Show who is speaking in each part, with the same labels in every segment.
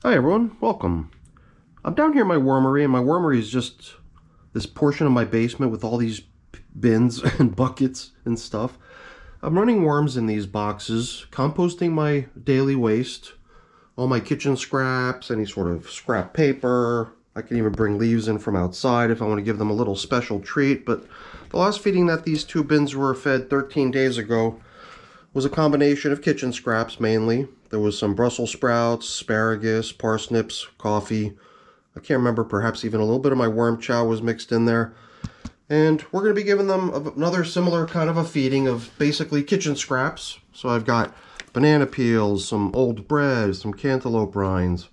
Speaker 1: Hi everyone, welcome. I'm down here in my wormery, and my wormery is just this portion of my basement with all these bins and buckets and stuff. I'm running worms in these boxes, composting my daily waste, all my kitchen scraps, any sort of scrap paper. I can even bring leaves in from outside if I want to give them a little special treat, but the last feeding that these two bins were fed 13 days ago was a combination of kitchen scraps mainly. There was some Brussels sprouts, asparagus, parsnips, coffee. I can't remember, perhaps even a little bit of my worm chow was mixed in there. And we're going to be giving them another similar kind of a feeding of basically kitchen scraps. So I've got banana peels, some old bread, some cantaloupe rinds.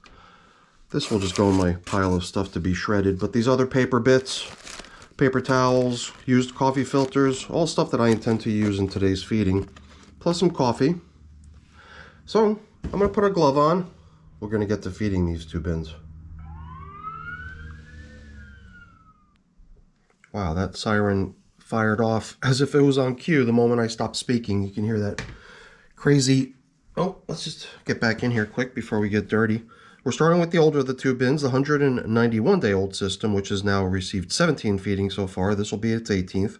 Speaker 1: This will just go in my pile of stuff to be shredded. But these other paper bits, paper towels, used coffee filters, all stuff that I intend to use in today's feeding. Plus some coffee. So I'm going to put a glove on. We're going to get to feeding these two bins. Wow, that siren fired off as if it was on cue the moment I stopped speaking. You can hear that crazy... Oh, let's just get back in here quick before we get dirty. We're starting with the older of the two bins, the 191-day-old system, which has now received 17 feedings so far. This will be its 18th.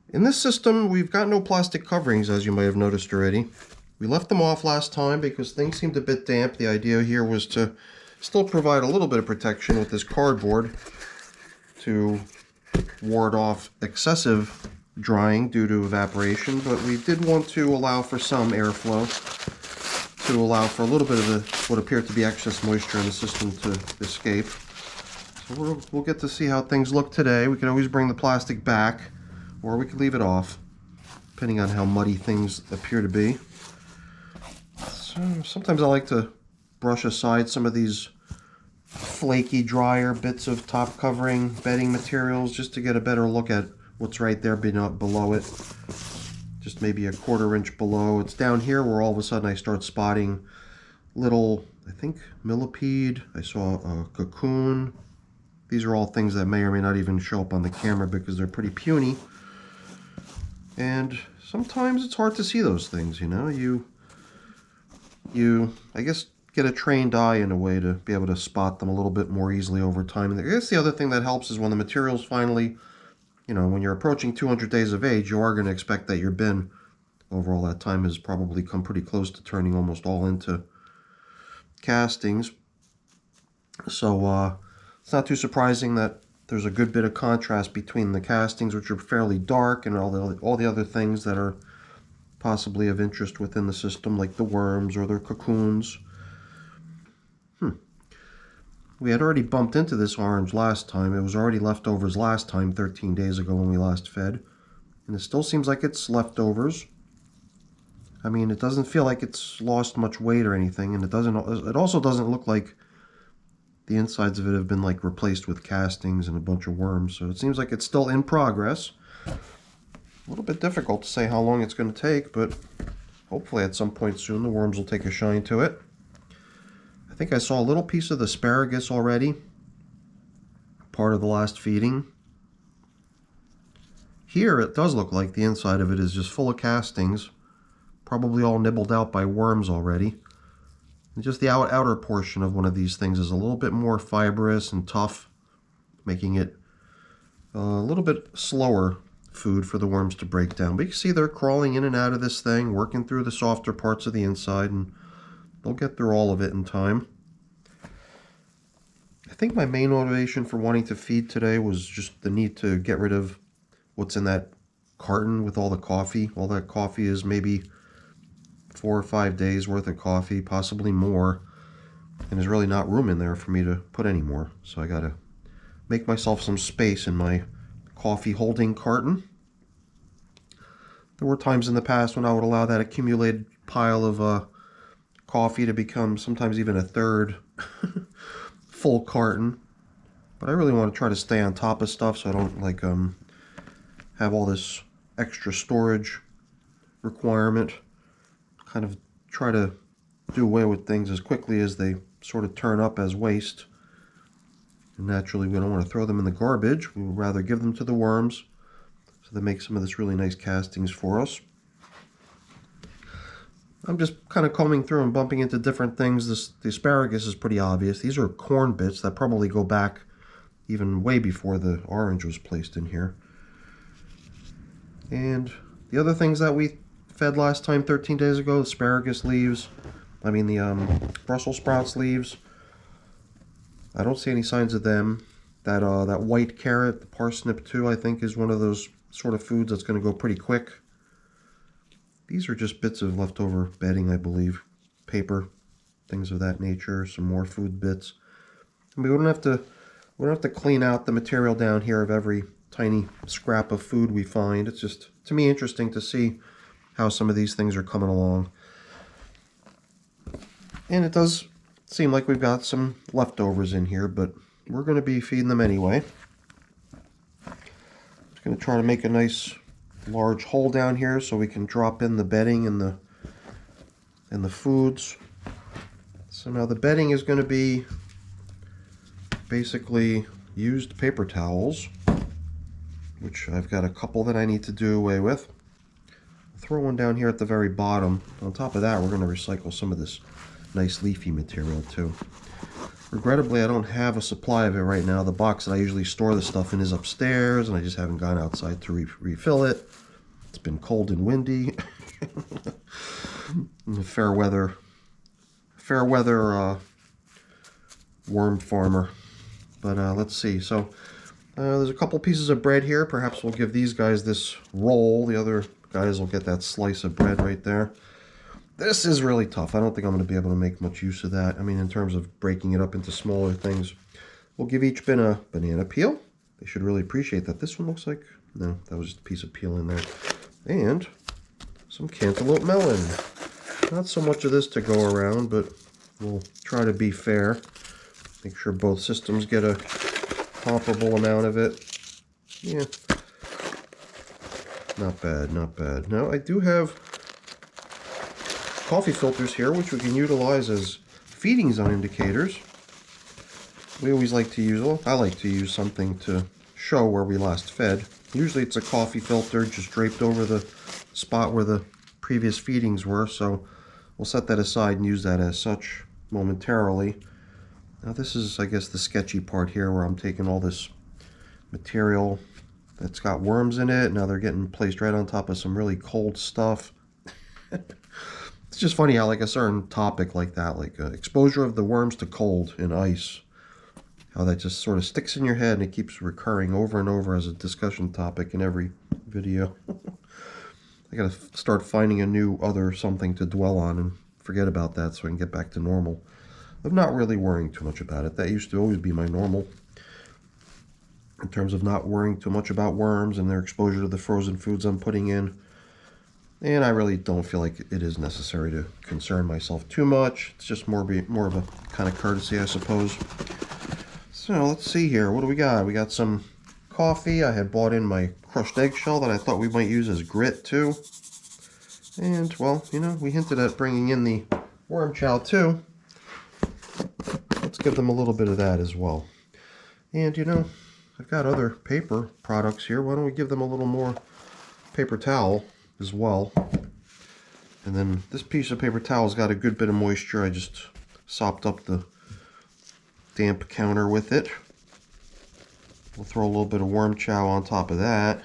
Speaker 1: In this system, we've got no plastic coverings, as you might have noticed already. We left them off last time because things seemed a bit damp. The idea here was to still provide a little bit of protection with this cardboard to ward off excessive drying due to evaporation, but we did want to allow for some airflow to allow for a little bit of what appeared to be excess moisture in the system to escape. So we'll get to see how things look today. We can always bring the plastic back, or we could leave it off, depending on how muddy things appear to be. So sometimes I like to brush aside some of these flaky, drier bits of top covering bedding materials just to get a better look at what's right there below it. Just maybe a 1/4 inch below. It's down here where all of a sudden I start spotting little, I think, millipede. I saw a cocoon. These are all things that may or may not even show up on the camera because they're pretty puny. And sometimes it's hard to see those things, you know. You I guess, get a trained eye in a way to be able to spot them a little bit more easily over time. And I guess the other thing that helps is when the materials finally, when you're approaching 200 days of age, you are going to expect that your bin over all that time has probably come pretty close to turning almost all into castings. So it's not too surprising that there's a good bit of contrast between the castings, which are fairly dark, and all the other things that are possibly of interest within the system, like the worms or their cocoons. We had already bumped into this orange last time. It was already leftovers last time, 13 days ago when we last fed. And it still seems like it's leftovers. I mean, it doesn't feel like it's lost much weight or anything, and it also doesn't look like the insides of it have been like replaced with castings and a bunch of worms. So it seems like it's still in progress. A little bit difficult to say how long it's going to take, but hopefully at some point soon the worms will take a shine to it. I think I saw a little piece of the asparagus already, part of the last feeding. Here it does look like the inside of it is just full of castings, probably all nibbled out by worms already. And just the outer portion of one of these things is a little bit more fibrous and tough, making it a little bit slower food for the worms to break down. But you can see they're crawling in and out of this thing, working through the softer parts of the inside, and they'll get through all of it in time. I think my main motivation for wanting to feed today was just the need to get rid of what's in that carton with all the coffee. All that coffee is maybe 4 or 5 days worth of coffee, possibly more. And there's really not room in there for me to put any more. So I gotta make myself some space in my coffee holding carton. There were times in the past when I would allow that accumulated pile of coffee to become sometimes even a third full carton, but I really want to try to stay on top of stuff so I don't have all this extra storage requirement. Kind of try to do away with things as quickly as they sort of turn up as waste. And naturally, we don't want to throw them in the garbage. We would rather give them to the worms so they make some of this really nice castings for us. I'm just kind of combing through and bumping into different things. The asparagus is pretty obvious. These are corn bits that probably go back even way before the orange was placed in here. And the other things that we fed last time 13 days ago, asparagus leaves, the Brussels sprouts leaves, I don't see any signs of them. That white carrot, the parsnip too, I think is one of those sort of foods that's going to go pretty quick. These are just bits of leftover bedding, I believe. Paper, things of that nature, some more food bits. I mean, we don't have to clean out the material down here of every tiny scrap of food we find. It's just, to me, interesting to see how some of these things are coming along. And it does seem like we've got some leftovers in here, but we're going to be feeding them anyway. Just going to try to make a nice large hole down here so we can drop in the bedding and the foods. So now the bedding is going to be basically used paper towels, which I've got a couple that I need to do away with. I'll throw one down here at the very bottom. On top of that, we're going to recycle some of this nice leafy material too. Regrettably, I don't have a supply of it right now. The box that I usually store the stuff in is upstairs, and I just haven't gone outside to refill it. It's been cold and windy. Fair weather worm farmer. But let's see. So there's a couple pieces of bread here. Perhaps we'll give these guys this roll. The other guys will get that slice of bread right there. This is really tough. I don't think I'm going to be able to make much use of that. I mean, in terms of breaking it up into smaller things. We'll give each bin a banana peel. They should really appreciate that. This one looks like, no, that was just a piece of peel in there. And some cantaloupe melon. Not so much of this to go around, but we'll try to be fair. Make sure both systems get a comparable amount of it. Yeah. Not bad, not bad. Now, I do have coffee filters here, which we can utilize as feeding zone indicators. We always like to use, well, I like to use something to show where we last fed. Usually it's a coffee filter just draped over the spot where the previous feedings were, so we'll set that aside and use that as such momentarily. Now this is, I guess, the sketchy part here where I'm taking all this material that's got worms in it. Now they're getting placed right on top of some really cold stuff. It's just funny how like a certain topic like that, like exposure of the worms to cold in ice, how that just sort of sticks in your head and it keeps recurring over and over as a discussion topic in every video. I gotta start finding a new other something to dwell on and forget about that so I can get back to normal. I'm not really worrying too much about it. That used to always be my normal in terms of not worrying too much about worms and their exposure to the frozen foods I'm putting in. And I really don't feel like it is necessary to concern myself too much. It's just more of a kind of courtesy, I suppose. So let's see here. What do we got? We got some coffee. I had bought in my crushed eggshell that I thought we might use as grit too. And, well, you know, we hinted at bringing in the worm chow too. Let's give them a little bit of that as well. And, you know, I've got other paper products here. Why don't we give them a little more paper towel as well. And then this piece of paper towel's got a good bit of moisture. I just sopped up the damp counter with it. We'll throw a little bit of worm chow on top of that.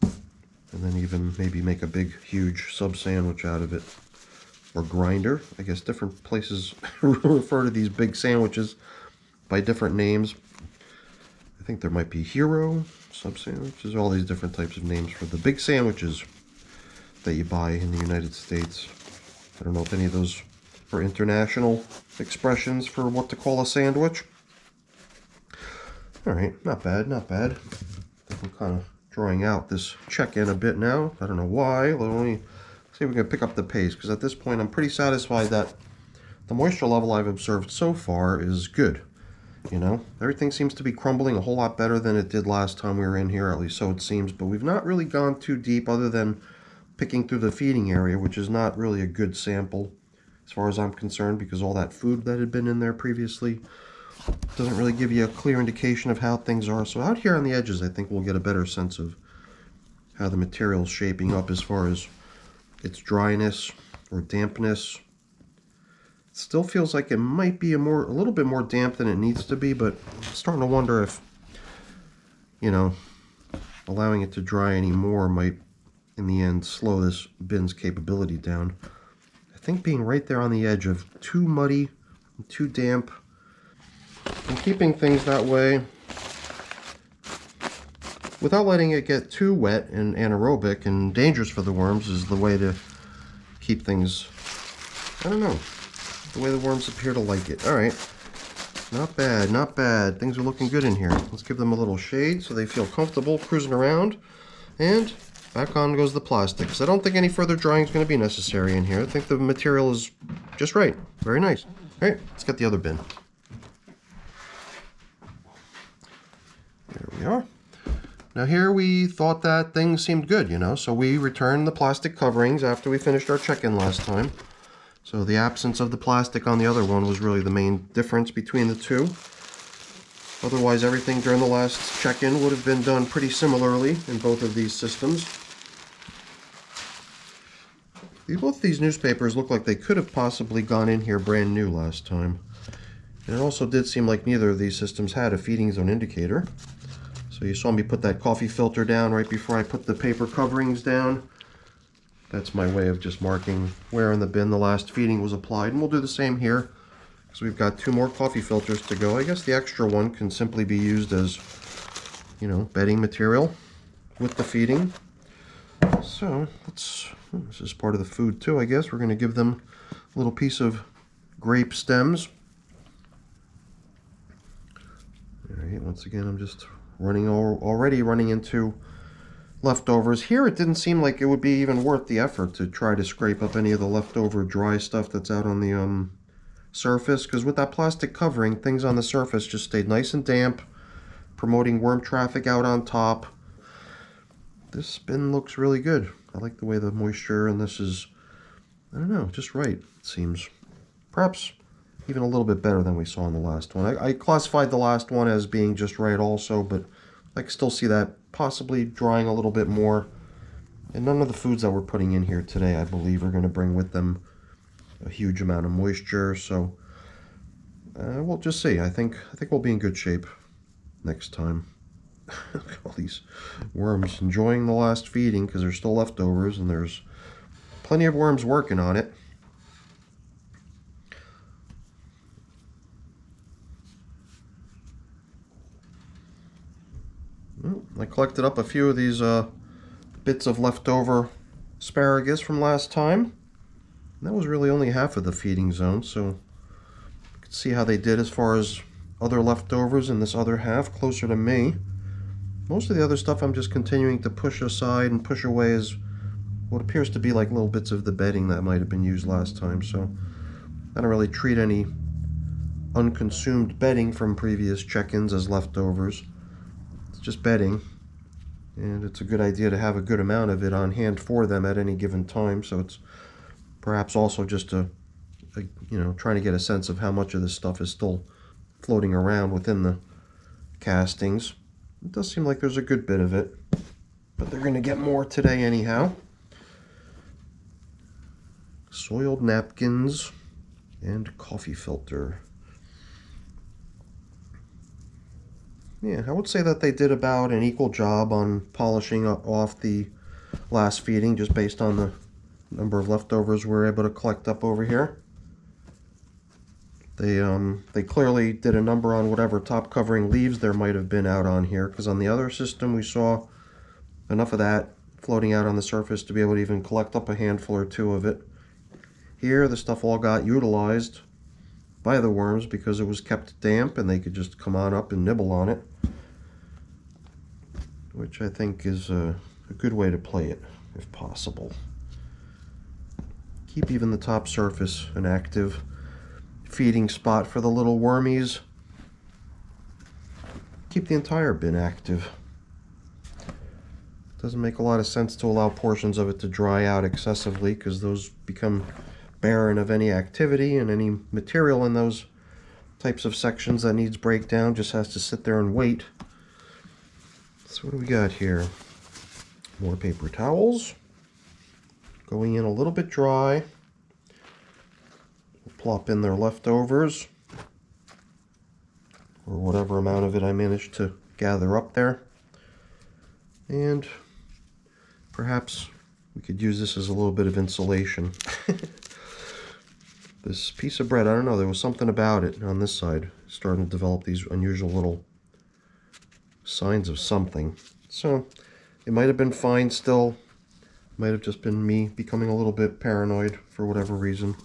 Speaker 1: And then even maybe make a big, huge sub sandwich out of it. Or grinder. I guess different places refer to these big sandwiches by different names. I think there might be hero, sub sandwiches, all these different types of names for the big sandwiches that you buy in the United States. I don't know if any of those are international expressions for what to call a sandwich. Alright, not bad, not bad. I'm kind of drawing out this check-in a bit now. I don't know why. Let me see if we can pick up the pace, because at this point I'm pretty satisfied that the moisture level I've observed so far is good. You know, everything seems to be crumbling a whole lot better than it did last time we were in here, at least so it seems, but we've not really gone too deep other than picking through the feeding area, which is not really a good sample as far as I'm concerned, because all that food that had been in there previously doesn't really give you a clear indication of how things are. So out here on the edges, I think we'll get a better sense of how the material's shaping up as far as its dryness, or dampness. It still feels like it might be a little bit more damp than it needs to be, but I'm starting to wonder if, you know, allowing it to dry any more might, in the end, slow this bin's capability down. I think being right there on the edge of too muddy and too damp, and keeping things that way without letting it get too wet and anaerobic and dangerous for the worms is the way to keep things, I don't know, the way the worms appear to like it. All right, not bad, not bad. Things are looking good in here. Let's give them a little shade so they feel comfortable cruising around. And back on goes the plastic, because I don't think any further drying is going to be necessary in here. I think the material is just right. Very nice. All right, let's get the other bin. There we are. Now here we thought that things seemed good, you know, so we returned the plastic coverings after we finished our check-in last time. So the absence of the plastic on the other one was really the main difference between the two. Otherwise, everything during the last check-in would have been done pretty similarly in both of these systems. Both of these newspapers look like they could have possibly gone in here brand new last time. And it also did seem like neither of these systems had a feeding zone indicator. So you saw me put that coffee filter down right before I put the paper coverings down. That's my way of just marking where in the bin the last feeding was applied. And we'll do the same here, because we've got 2 more coffee filters to go. I guess the extra one can simply be used as, you know, bedding material with the feeding. So this is part of the food too, I guess. We're going to give them a little piece of grape stems. All right, once again, I'm just already running into leftovers. Here it didn't seem like it would be even worth the effort to try to scrape up any of the leftover dry stuff that's out on the surface, because with that plastic covering, things on the surface just stayed nice and damp, promoting worm traffic out on top. This bin looks really good. I like the way the moisture in this is, I don't know, just right, it seems. Perhaps even a little bit better than we saw in the last one. I classified the last one as being just right also, but I can still see that possibly drying a little bit more. And none of the foods that we're putting in here today, I believe, are going to bring with them a huge amount of moisture. So we'll just see. I think we'll be in good shape next time. All these worms enjoying the last feeding because there's still leftovers, and there's plenty of worms working on it. I collected up a few of these bits of leftover asparagus from last time. And that was really only half of the feeding zone, so you can see how they did as far as other leftovers in this other half, closer to me. Most of the other stuff I'm just continuing to push aside and push away as what appears to be like little bits of the bedding that might have been used last time, so I don't really treat any unconsumed bedding from previous check-ins as leftovers. It's just bedding, and it's a good idea to have a good amount of it on hand for them at any given time, so it's perhaps also just a you know, trying to get a sense of how much of this stuff is still floating around within the castings. It does seem like there's a good bit of it, but they're going to get more today anyhow. Soiled napkins and coffee filter. Yeah, I would say that they did about an equal job on polishing off the last feeding, just based on the number of leftovers we're able to collect up over here. They clearly did a number on whatever top covering leaves there might have been out on here, because on the other system we saw enough of that floating out on the surface to be able to even collect up a handful or two of it. Here the stuff all got utilized by the worms because it was kept damp and they could just come on up and nibble on it, which I think is a good way to play it if possible. Keep even the top surface an active feeding spot for the little wormies. Keep the entire bin active. Doesn't make a lot of sense to allow portions of it to dry out excessively, because those become barren of any activity, and any material in those types of sections that needs breakdown just has to sit there and wait. So what do we got here? More paper towels. Going in a little bit dry. plop in their leftovers, or whatever amount of it I managed to gather up there. And perhaps we could use this as a little bit of insulation. This piece of bread, I don't know, there was something about it on this side, starting to develop these unusual little signs of something. So it might have been fine still. Might have just been me becoming a little bit paranoid for whatever reason.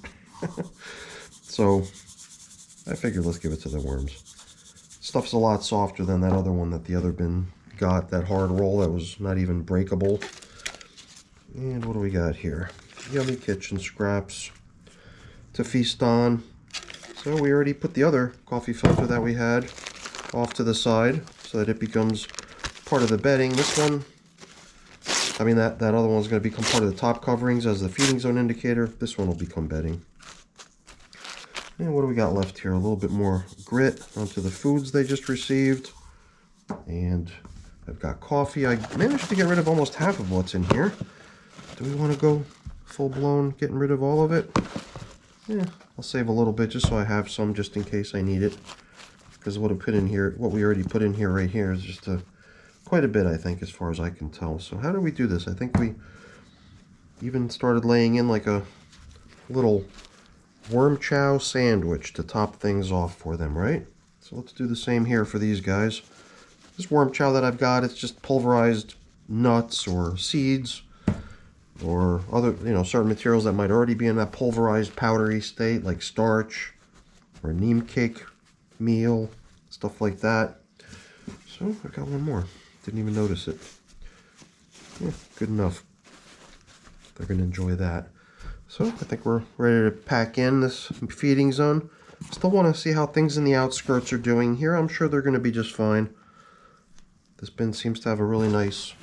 Speaker 1: So I figured let's give it to the worms. Stuff's a lot softer than that other one that the other bin got, that hard roll that was not even breakable. And what do we got here? Yummy kitchen scraps to feast on. So we already put the other coffee filter that we had off to the side so that it becomes part of the bedding. This one, I mean that other one's going to become part of the top coverings as the feeding zone indicator. This one will become bedding. And what do we got left here? A little bit more grit onto the foods they just received. And I've got coffee. I managed to get rid of almost half of what's in here. Do we want to go full-blown getting rid of all of it? Yeah, I'll save a little bit just so I have some just in case I need it. Because what I put in here, what we already put in here right here is just quite a bit, I think, as far as I can tell. So how do we do this? I think we even started laying in like a little worm chow sandwich to top things off for them, right? So let's do the same here for these guys. This worm chow that I've got, it's just pulverized nuts or seeds or other, certain materials that might already be in that pulverized powdery state, like starch or neem cake meal, stuff like that. So I got one more. Didn't even notice it. Yeah, good enough. They're going to enjoy that. So I think we're ready to pack in this feeding zone. Still want to see how things in the outskirts are doing here. I'm sure they're going to be just fine. This bin seems to have a really nice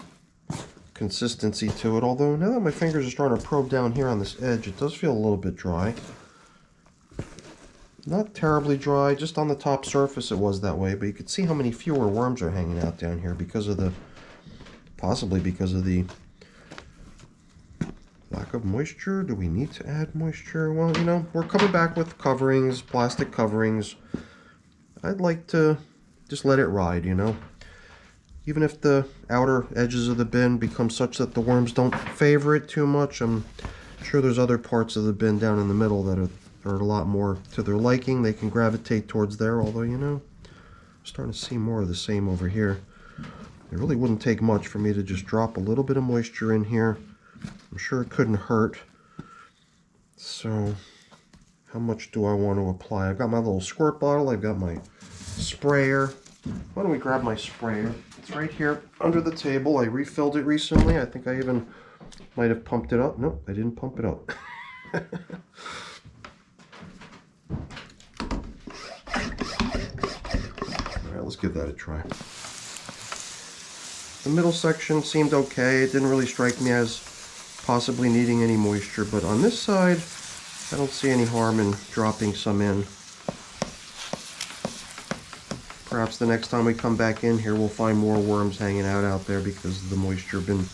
Speaker 1: consistency to it, although now that my fingers are starting to probe down here on this edge, it does feel a little bit dry. Not terribly dry, just on the top surface it was that way, but you could see how many fewer worms are hanging out down here because of the, possibly because of the lack of moisture. Do we need to add moisture? Well, we're coming back with coverings, plastic coverings. I'd like to just let it ride, Even if the outer edges of the bin become such that the worms don't favor it too much, I'm sure there's other parts of the bin down in the middle that are a lot more to their liking. They can gravitate towards there, although, I'm starting to see more of the same over here. It really wouldn't take much for me to just drop a little bit of moisture in here. I'm sure it couldn't hurt. So, how much do I want to apply? I've got my little squirt bottle. I've got my sprayer. Why don't we grab my sprayer? It's right here under the table. I refilled it recently. I think I even might have pumped it up. Nope, I didn't pump it up. Alright, let's give that a try. The middle section seemed okay. It didn't really strike me as possibly needing any moisture, but on this side, I don't see any harm in dropping some in. Perhaps the next time we come back in here, we'll find more worms hanging out there because the moisture has been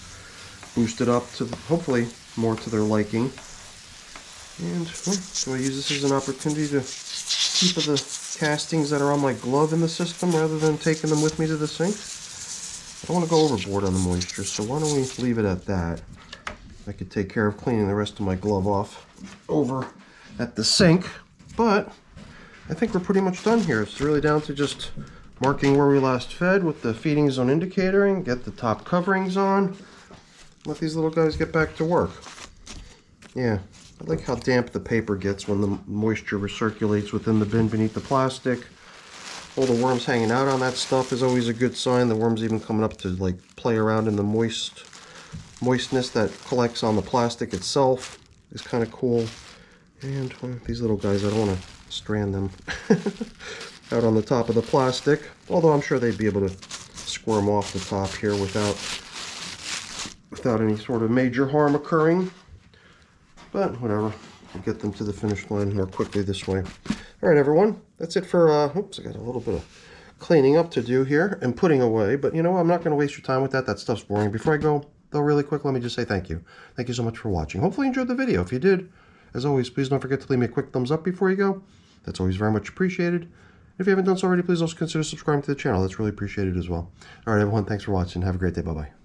Speaker 1: boosted up to, hopefully, more to their liking. And do I use this as an opportunity to keep the castings that are on my glove in the system rather than taking them with me to the sink? I don't want to go overboard on the moisture, so why don't we leave it at that? I could take care of cleaning the rest of my glove off over at the sink, but I think we're pretty much done here. It's really down to just marking where we last fed with the feeding zone indicator and get the top coverings on. Let these little guys get back to work. Yeah, I like how damp the paper gets when the moisture recirculates within the bin beneath the plastic. All the worms hanging out on that stuff is always a good sign. The worms even coming up to like play around in the moistness that collects on the plastic itself is kind of cool. And well, these little guys, I don't want to strand them out on the top of the plastic, although I'm sure they'd be able to squirm off the top here without any sort of major harm occurring. But whatever, we'll get them to the finish line more quickly this way. All right, everyone, that's it for, oops, I got a little bit of cleaning up to do here and putting away, but you know what, I'm not going to waste your time with that. That stuff's boring. Before I go, though, really quick, let me just say thank you. Thank you so much for watching. Hopefully you enjoyed the video. If you did, As always, please don't forget to leave me a quick thumbs up before you go. That's always very much appreciated. If you haven't done so already, please also consider subscribing to the channel. That's really appreciated as well. All right, everyone, thanks for watching. Have a great day. Bye-bye.